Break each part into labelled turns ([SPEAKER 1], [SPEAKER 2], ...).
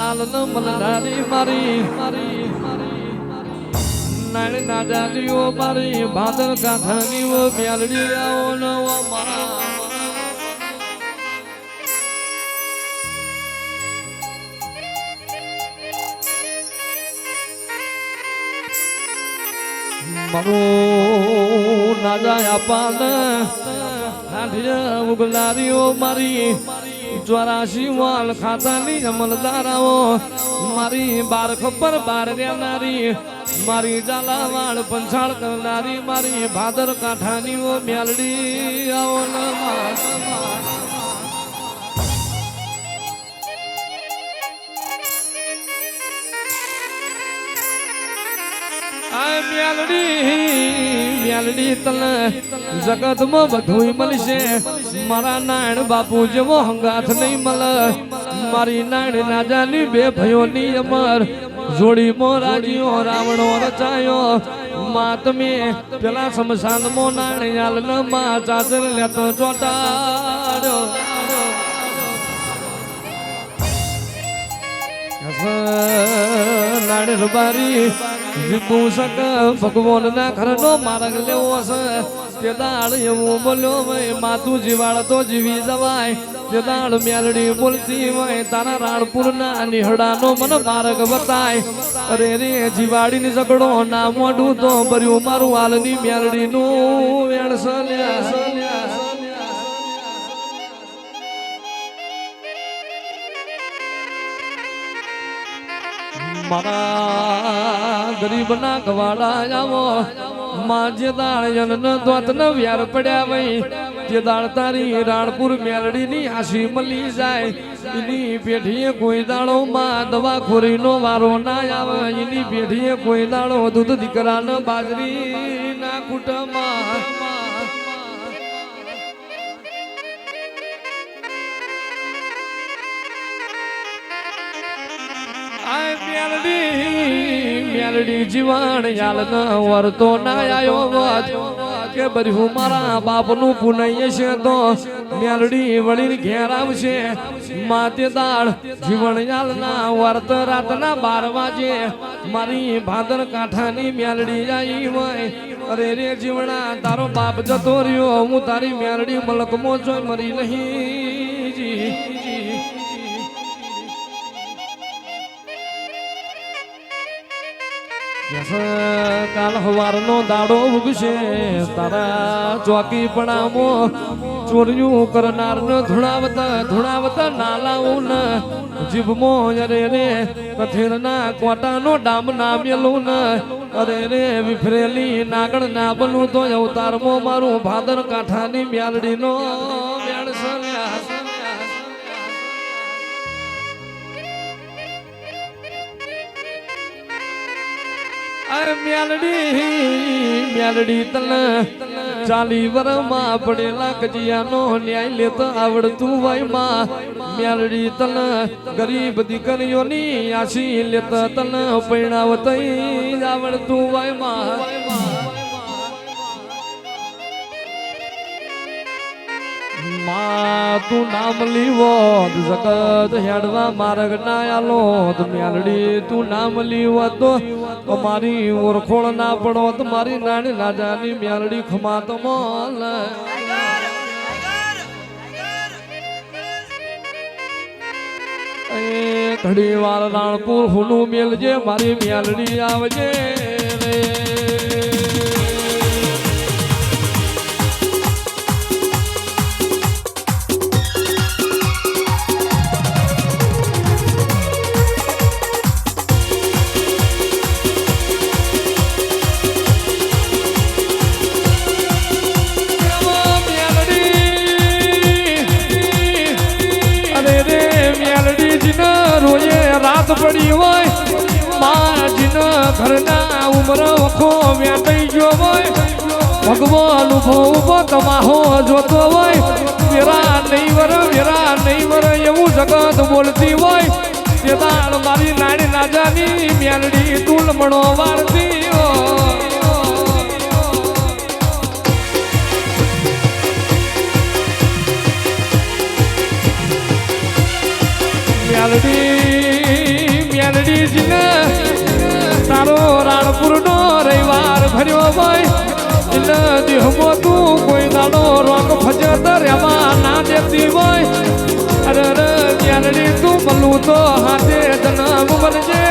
[SPEAKER 1] આલન મલનારી મારી નાળ ના જાલીઓ મારી ભાદર કાંઠાની ઓ મ્યાલડી આવો નવો મારું ના જાય પાન હાંડિયા ઉગલારીઓ મારી 84 વાલ ખાતાની અમલદારાઓ મારી બાર ખબર બાર રહેનારી મારી ઝાલાવાડ પંચાળ કરનારી મારી ભાદર કાંઠાની ઓ મ્યાલડી આવો મ્યાલડી તને જગતમાં બધું મળશે મારા નારાયણ બાપુ જેવો હંગાથ નહીં મળે મારી નારાયણ નાજાની બે ભયોની અમર જોડી મોરાજીઓ રાવણો રચાયો માં તમે પેલા શમશાનમાં નારાયણ માં ચાદર લેતો ચોટાડ્યો નારાયણ બારી જીતું શક ભગવાન ના ઘરનો માર્ગ લેવો હશે તે દાળ એવું બોલ્યો ભાઈ માતું જીવાડ તો જીવી જવાય તે દાળ મ્યાલડી બોલતી હોય તારા રાણપુર ના નિહડાનો મને માર્ગ બતાય અરે રે જીવાડી ની ઝઘડો ના મોઢું તો ભર્યું મારું હાલની મ્યાલડી નું વેણસલ્યા મારા ગરીબ ના ગવાડા આવો માં જે દાળ જન દોત ન વ્યાર પડ્યા વઈ જે દાળ તારી રાણપુર મેલડી ની આશી મળી જાય એની પેઢીએ કોઈ દાડો માં દવા ખોરી નો વારો ના આવે એની પેઢીએ કોઈ દાડો દૂધ દીકરા ન બાજરી ના કુટમાં મ્યાલડી જીવન યાલ ન વરતો ના આયો વાત કે બર્યું મારા બાપનું પુનય છે તો મ્યાલડી વળી ઘેર આવશે માતે દાળ જીવન યાલ ના વર્ત રાતના 12 વાગે મારી ભાદર કાંઠાની મ્યાલડી આવી હોય અરે રે જીવણા તારો બાપ જતો રહ્યો હું તારી મ્યાલડી મલકમો જોઈ મરી નહીં જી કાલ હવારનો દાડો ઉગશે તારા ચોકી પડામો ચોર્યું કરનાર ને ધુણાવતા નાલાવું ને જીભમો અરે રે કથેરના કોટાનો ડામ ના મેલું ને અરે રે વિફરેલી નાગણ ના બનું તો અવતારમો મારું ભાદર કાંઠાની મ્યાલડી નો મ્યાલડી તને 40 વર્ષમાં પડેલા કજિયાનો ન્યાય લેતો આવડતું હોય માં મ્યાલડી તને ગરીબ દીકરીઓની આશી લેતા તને પૈણાવત આવડતું હોય માં તું નામ લીવો જગત હેડવા માર્ગ ના આલો મ્યાલડી તું નામ લીવો તો અમારી ઓળખોળ ના પડો તો મારી નાની નાજાની મ્યાલડી ખમાત મોલ ઘડી વાર રાણપુર હુનું મેલજે મારી મ્યાલડી આવજે રે રાત પડી હોય માજીનો ઘરના ઉમર વખો વ્યાટાઈ ગયો હોય ભગવાન ઉભો તમાહો જોતો હોય વેરા નહીં વર એવું જગત બોલતી હોય તે દાળ મારી નાની રાજાની મ્યાલડી તુલમણો વાળતી મ્યાલડી ભાઈ નદી હમો તું કોઈ દાડો રોગ ફજત રેવા ના દેતી હોય અરે રે જ્ઞાનડી તું મલું તો હાથે જન્મ બનજે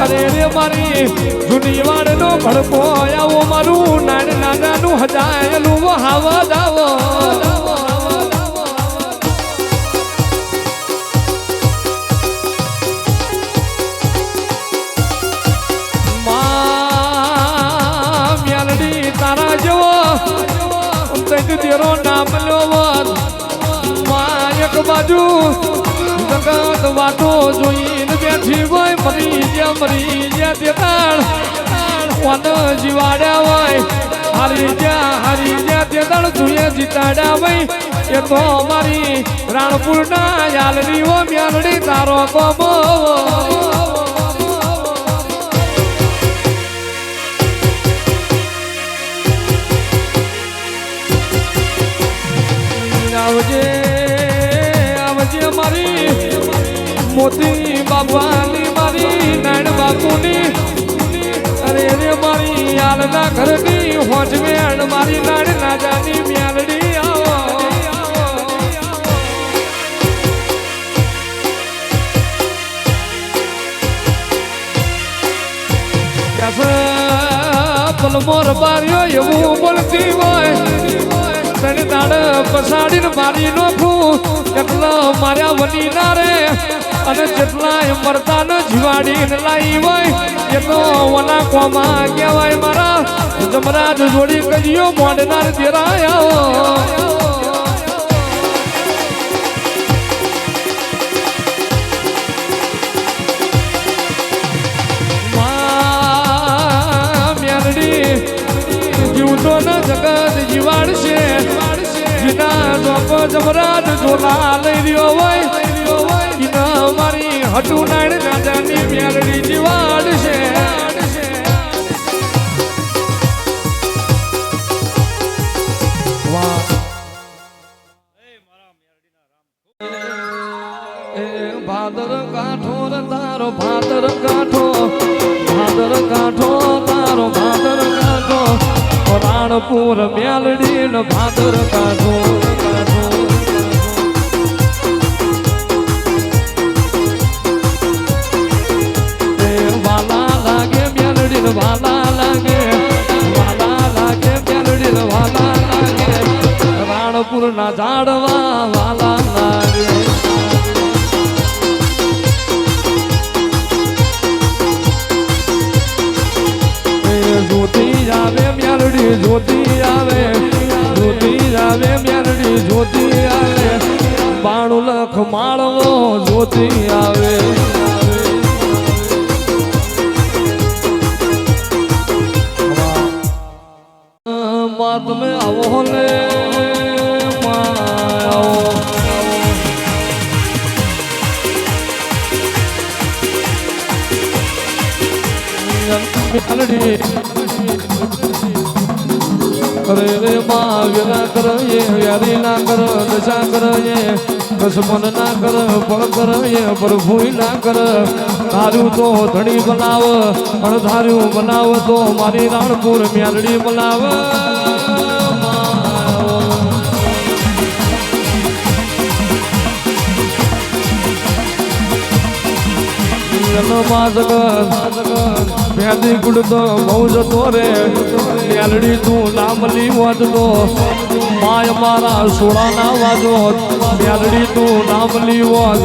[SPEAKER 1] અરે રે મારી જૂની વાડનો ભડકો આવો મારું નાન નાનાનું હજાયેલું હાવા જાવો તારા જેવો તેરો નામ લો એક બાજુ જગત વાતો જોઈને બેઠી હોય મરી જ્યાં તે તાળ જીવાડ્યા હોય હારી જ્યાં તે તાળ જોઈએ જીતાડ્યા હોય એ તો મારી રાણપુરના યાલની હો મ્યાલડી તારો કોમો આવજે મારી મોતી બાપાની મારી નાણ બાપુની અરે રે મારી યાલના ઘરની હોજવેણ મારી નાણ નાજાની મ્યાલડી આવો પલમોર બાર્યો એવું બોલતી હોય તને દાડ પસાડીને મારી નોખું એટલો માર્યા વની ના રે અને જેટલા મરતા ન જીવાડીને લાવી હોય એ તો વના કોમાં કહેવાય મારા જમરાજ જોડી કજીઓ મોડનાર દેરાયા જીવતો ન જગત જીવાડશે જીના ચોપ જમરાજ ઝોલા લઈ રહ્યો હોય જીના મારી હટુ નાડ રાજાની મ્યાલડી જીવાડશે ભાદર કાઠો તારો ભાદર કાઠો તારો ભાદર કાઠો રાણપુર મ્યાલડી ન ભાદર કાઢો વાલા લાગે મ્યાલડી ન વાલા લાગે મ્યાલડી ન વાલા લાગે રાણપુર ના ઝાડવા વાલા લાગે જ્યોતિ આવે મ્યાલડી જ્યોતિ આવે મ્યાલડી જ્યોતિ આવે 92 લાખ માળવો જ્યોતિ આવે માં તમે આવો લે અરે રે માં વેલા કર એ વ્યારી ના કર દશા કર એ કસમન ના કર ફળ કર એ પ્રભુઈ ના કર ધાર્યું તો ધણી બનાવ અણધાર્યું બનાવ તો મારી રાણપુર મ્યાલડી બનાવ ભેદી ગુડતો બહુ જતો રે મ્યાલડી તું લાંબલી વાજતો માય મારા સોળાના વાજો મ્યાલડી તું લાંબલી વાજ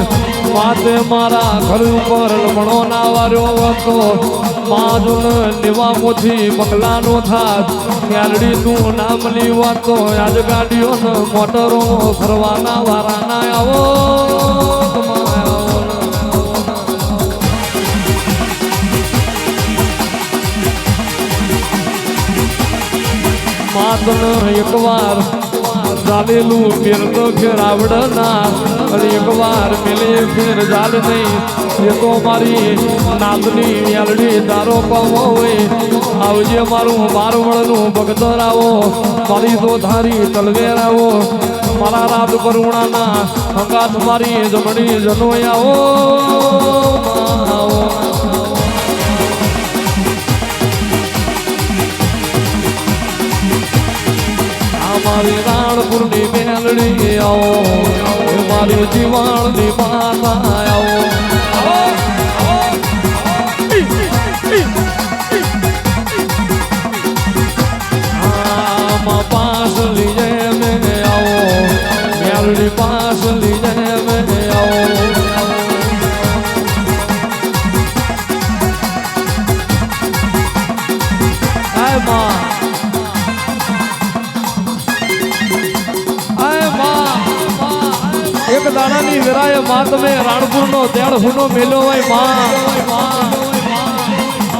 [SPEAKER 1] માતે મારા ઘર ઉપર લમણો ના વાર્યો હતો માજુન નિવામોથી બંગલાનો થાત મ્યાલડી તું લાંબલી વાતો આજ ગાડીઓ મોટરો ફરવાના વારા ના આવો માતન એકવાર ચાલેલું ફેર તો ફેર આવડનાર અને એકવાર મેલે ફેર ચાલ નહીં એ તો મારી નાદની મ્યાલડી તારો પાવો હોય આવજે મારું બારવળનું ભગતર આવો મારી તો ધારી તલવેર આવો મારા રાત કરુણાના અંગાત મારી જમણી જનોય આવો મારી રાણપુરની મેલડી આવો મારી જીવાણની માતા આવો આમાં પાસ લીજે મેં આવો મેલડી પાસ લીજે મેં આવો એક દાડાની વેરાય માં તમે રાણપુરનો તેડ હુનો મેલો હોય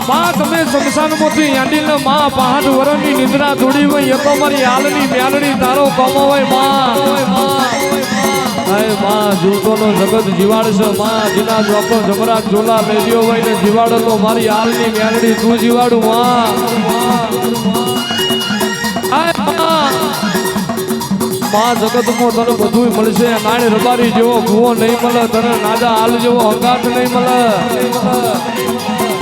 [SPEAKER 1] માં તમે શમશાનમાંથી યાંડીને માં 5 વર્ષની નિદ્રા તોડી હોય એ તો મારી હાલની મ્યાલડી તારો કમો હોય માં જૂતોનો જગત જીવાડશે માં જીના જોકો જમરા ઝોલા મેલ્યો હોય ને જીવાડો તો મારી હાલની મ્યાલડી તું જીવાડું માં જગતમાં તને બધું મળશે નાણી રબારી જેવો ભૂવો નહીં મળે તને નાજા હાલ જેવો હંગાટ નહીં મળે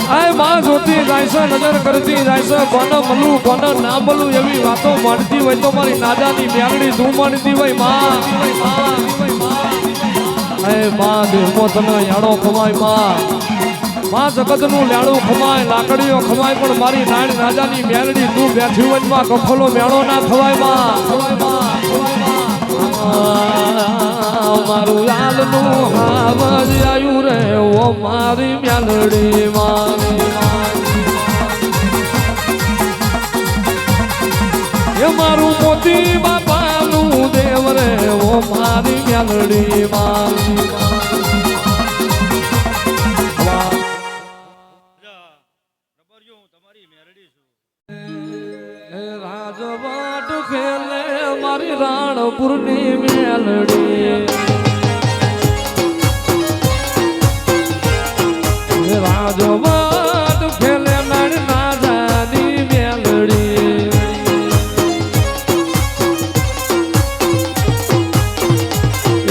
[SPEAKER 1] આય માં જોતી જાય છે નજર કરતી જાય છે કોને મળું કોને ના મળું એવી વાતો માનતી હોય તો મારી નાજાની મ્યાલડી તું માનતી હોય માં આય માં દેહમાં તને યાડો ખવાય માં જગતનું લાડું ખવાય લાકડીઓ ખવાય પણ મારી નાણી નાજાની મ્યાલડી તું બેઠી હોય માં કફલો મેળો ના ખવાય માં મારું યાલનું હાવજ આયુ રે ઓ મારી મ્યાલડી એ મારું મોતી બાપાનું દેવ રે ઓ મારી મ્યાલડી રાજવાટ ખેલે મારી રાણપુરની મેલડી રાજવાટ ખેલે મારી રાજાની મેલડી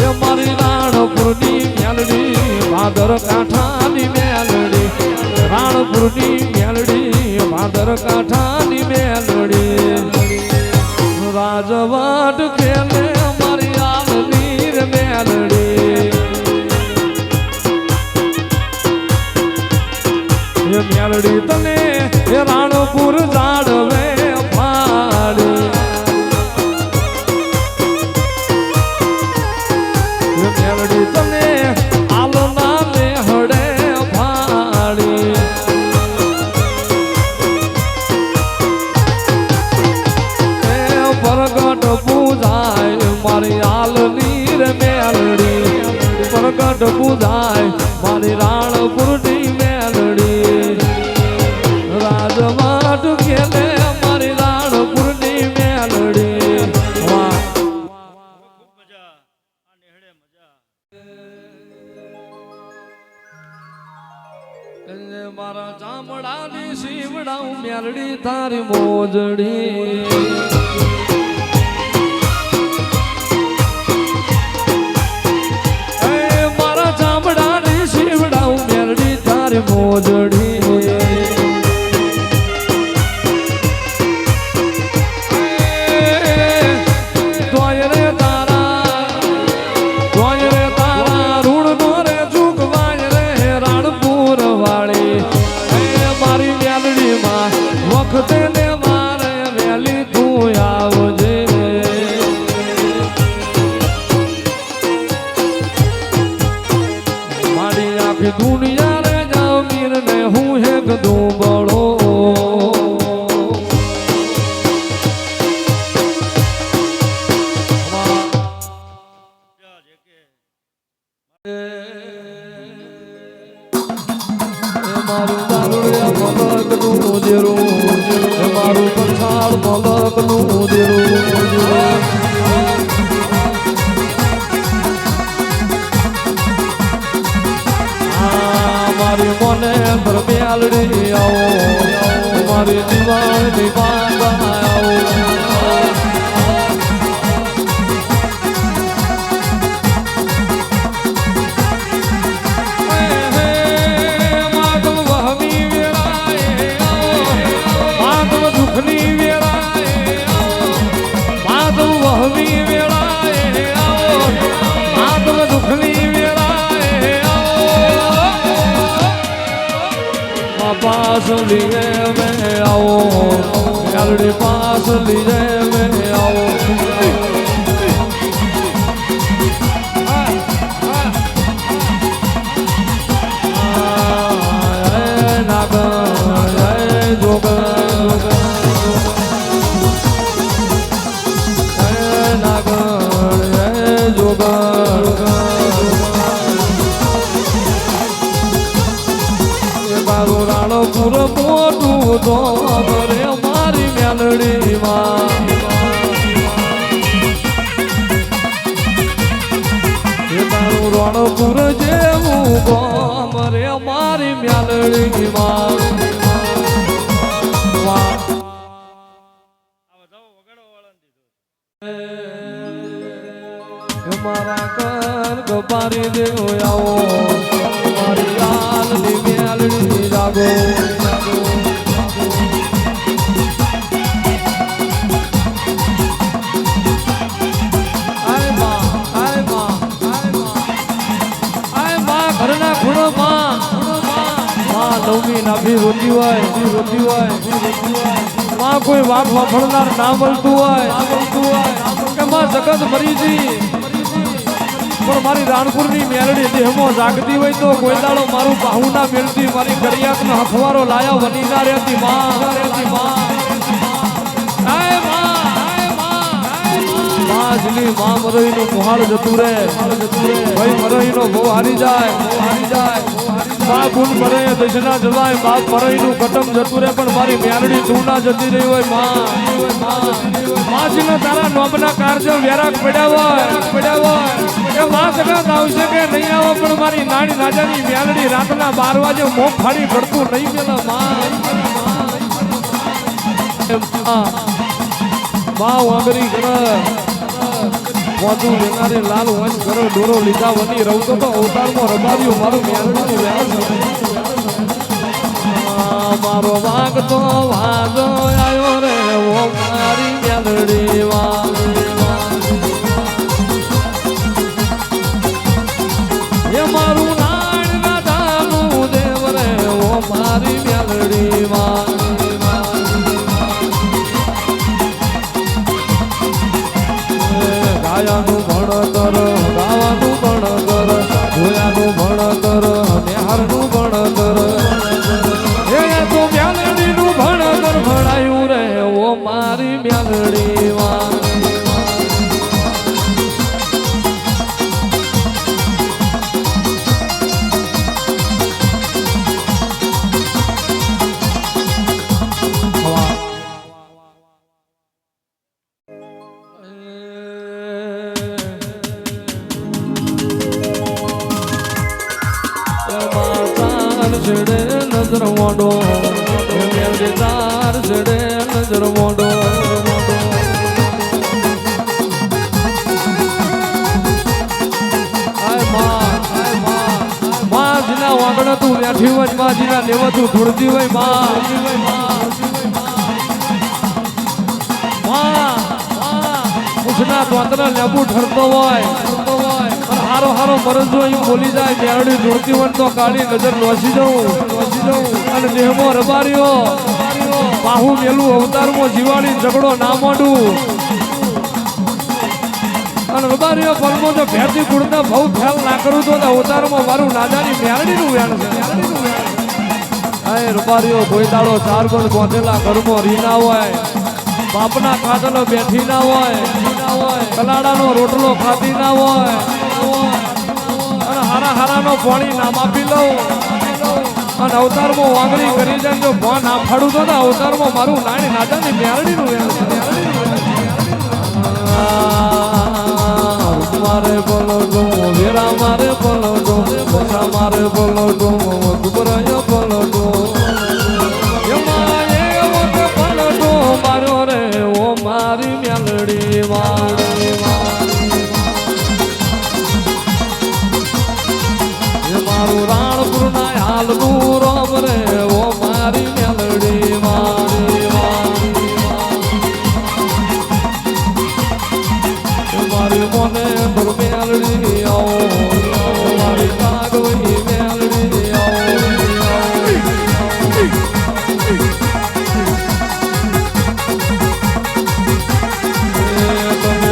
[SPEAKER 1] એ મારી રાણપુરની મેલડી ભાદર કાંઠાની મેલડી રાણપુરની મેલડી ભાદર કાંઠાની મેલડી રાજવાટ ખેલે મારી આલની રે મેલડી એ મેલડી તને એ રાણપુર જાડવે ફાડી એ મેલડી તને આલના મેહડે ફાડી પ્રગટ પૂજાય મારી આલની રે મેલડી પ્રગટ પૂજાય મારી રાણપુરની મેલડી રાજવાટ ખેલે મારી રાણપુરની મેલડી મારા ચામડાની શીવડાઉં મેલડી તારી મોજડી મોજડી તોય રે તારા રૂણ નો રે ચૂકવાય રે રાણપુર વાળી મારી મેલડી માં વખતે ને મારે વેલી તું આવજે મારી આખી દુનિયા હું હેક દું બળો મારું દારૂડિયા મલકનું દેરું મારું પછાડ મલકનું દેરું મારી મને મેલડી આવો મારી જીવાણની માતા આવો માધવ વહમી વેળાએ માધવ દુઃખની વેળાએ માધવ पास लिए मैं आओ मेलड़ी पास लिए मैं आओ પૂર મોટું તો રે મારી મેલડી માં તારું રણપુર જેવું ગોમ રે મારી મેલડી માં મારા કર ગપારી દેવો આવો મારી લાલ ની મેલડી જાગો ઘરના ખૂણો માં નવમી નાભી રોતી હોય માં કોઈ વાઘ વાફળનાર ના મળતું હોય કે માં જગત મરી જી પણ મારી રાણપુરની મેલડી દેહમાં જાગતી હોય તો કોઈ દાડો મારું બાહુ ના મેળતી મારી કરિયાતનો હખવારો લાયા વની ના રહેતી માં આજલી માં મરઈનો મોહાળ જતું રે ભાઈ મરઈનો બહુ હારી જાય માં ગુણ મરે દશના જવાય બાપ મરઈનું કટમ જતું રે પણ મારી મેલડી તું ના જતી રહી હોય માજીનો તારા નોમના કારજો વેરાક પડ્યા હોય કે માં સગત આવશે કે નહીં આવો પણ મારી નાની રાજાની મેલડી રાતના 12 વાગે મોં ફાડી પડતું નહીં મેલા માં વાંગરી કર મોતું લેનારે લાલ વંશ કરો ડોરો લીધા વની રહું તો અવતારમાં રબાવ્યું મારું મેલડીનું વ્યાસ મારો વાગ તો વાજો આવ્યો રે ઓ મારી મેલડી એ મારું નાણ ના દાનું દેવ રે ઓ મારી મેલડી ગાયાનું ભણતર ગાવાનું ભણતર જોયાનું ભણતર નિહારનું ભણતર એ તો મેલડીનું ભણતર ભણાયું રે ઓ મારી મેલડી ચડે નજર મોડો મેલડી તાર ચડે નજર મોડો માં જીના વાગણ તું બેઠી હોય માં જીના લેવા તું ધૂળતી હોય માં ઉછના તોતરા લેબુ ઠરતો હોય હારો હારો મરજો અહીં બોલી જાય મેરડી જોડતી હોય તો કાળી નજર લોસી જવું અને દેહમાં રબારીઓ બાહુ મેલું અવતારમાં જીવાડી ઝઘડો ના મોડું અને રબારીઓ પલમો જો ભેરથી કુળના બહુ ખ્યાલ ના કરું તો અવતારમાં મારું નાદાની મેરડીનું વેણ છે હાય રબારીઓ કોઈ દાડો ચાર ગણ ગોંધેલા ઘરમાં રીના હોય બાપના ખાધલો બેઠી ના હોય કલાડાનો રોટલો ખાતી ના હોય અને હારાનો પાણી ના માપી લઉં અને અવતારમાં વાંગરી કરી જાય જો ભો ના ફાડું તો અવતારમાં મારું નાની નાદાની મેરડીનું મારે બોલો વેરા મારે બોલો મારે બોલો ગુબરાયો બોલો મારો રે ઓ મારી મેલડી મારું રાણપુર ના હાલનું રોમ રે ઓ મારી મેલડી મારી મોને પર મેલડી આવો મારી કાગવની મેલડી આવો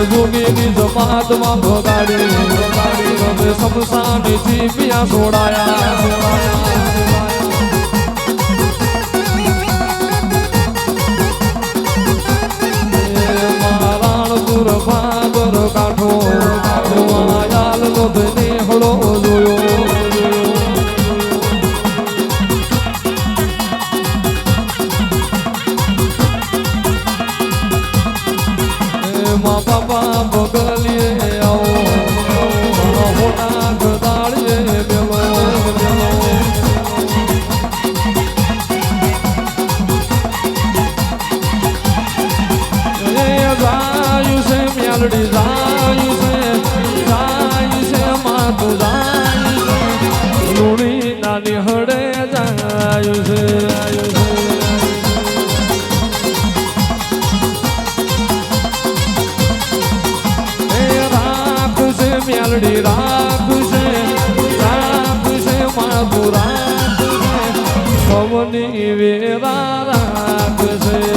[SPEAKER 1] જોગીની જમાતમાં ભગાડી રમે શમશાનથી પિયા છોડાયા બાબર કાઠો આયાલ નો ધને હળો જોયો મા બાપા બગલીએ આવો હોના ગદાળીએ બેલો મેલડી જાય છે માતું જાય છે લુણી નાની હડે જાય છે રાખશે મેલડી રાખશે માતું રાખશે પવની વેરા રાખશે